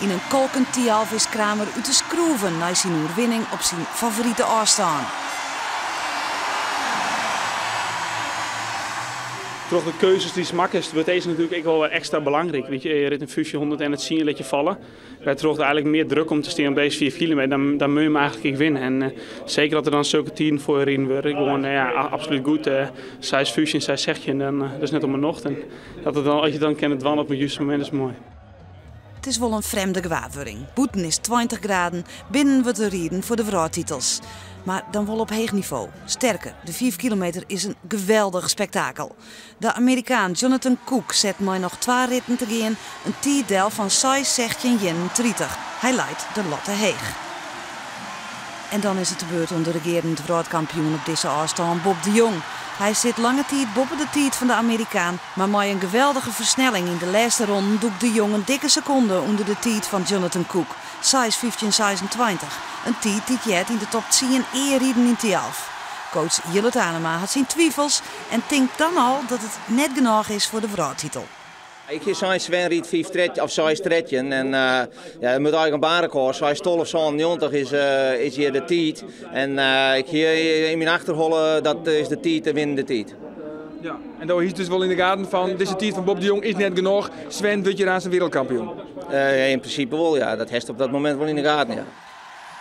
In een kolkend Tialf is Kramer uit de schroeven na zijn overwinning op zijn favoriete afstand. Toch de keuzes die smak is, wordt deze natuurlijk ook wel extra belangrijk. Weet je rit een Fusie 100 en het zien laat je vallen. Wij trokken eigenlijk meer druk om te staan op deze 4 kilometer. Dan moet je hem eigenlijk winnen. En zeker dat er dan zulke 10 voor je rijden worden. Gewoon absoluut goed. Zij is Fusie en zij zegt je. En dat is net om een nacht. En dat het dan, als je dan kent het dwan op het juiste moment is mooi. Het is wel een vreemde gewaarwording. Boeten is 20 graden, binnen we te rijden voor de vrouwtitels. Maar dan wel op hoog niveau. Sterker, de 5 kilometer is een geweldig spektakel. De Amerikaan Jonathan Cook zet mij nog 2 ritten te gaan, een tijdel van 6:16:31. Hij leidt de lotte heeg. En dan is het de beurt om de regerend wereldkampioen op deze afstand, Bob de Jong. Hij zit lange tijd boven de tijd van de Amerikaan, maar met een geweldige versnelling in de laatste ronde doet de Jong een dikke seconde onder de tijd van Jonathan Cook. 6:15:26. Een tijd die jet in de top 10 rijden in Tialf. Coach Jillet Anema had zijn twijfels en denkt dan al dat het net genoeg is voor de vrouwtitel. Ik ga zijn Sven riet 5 of 6 tredjen en ja, met eigen barenkoers, 6 12 90 is hier de tijd. En ik ga in mijn achterholen, dat is de tijd, de winnende tijd. Ja, en daar is dus wel in de gaten van deze tijd van Bob de Jong is net genoeg. Sven wordt je aan zijn wereldkampioen. In principe wel, ja. Dat heeft op dat moment wel in de gaten, ja.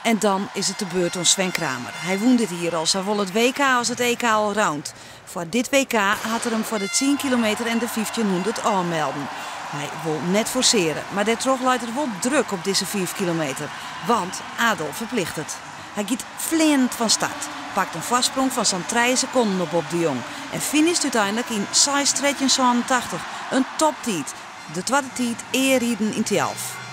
En dan is het de beurt om Sven Kramer. Hij woont dit hier al zowel het WK als het EK allround. Voor dit WK had er hem voor de 10 kilometer en de 1500 aanmelden. Hij wil net forceren, maar daardoor leidt er wel druk op deze 5 kilometer. Want Adolf verplicht het. Hij gaat vliegend van start, pakt een vastsprong van zo'n 3 seconden op Bob de Jong. En finisht uiteindelijk in 6:13:87, een toptijd. De tweede tijd eerrijden in Tialf.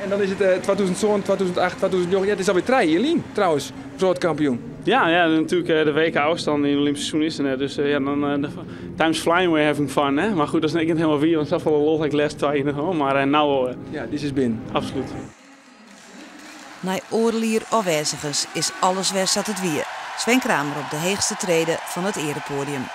En dan is het 2007, 2008, 2009. Ja, het is alweer 3 Jelien trouwens, wereldkampioen. Ja, natuurlijk de WK afstand in de Olympische seizoen is er. Dus ja, dan time's flying, we're having fun. Hè? Maar goed, dat is niet helemaal wie, want dat is wel een lol, ik les 2 nog. Maar nou ja, dit is binnen. Absoluut. Na oorlier afwijzigers is alles weer zat het weer. Sven Kramer op de hoogste trede van het erepodium.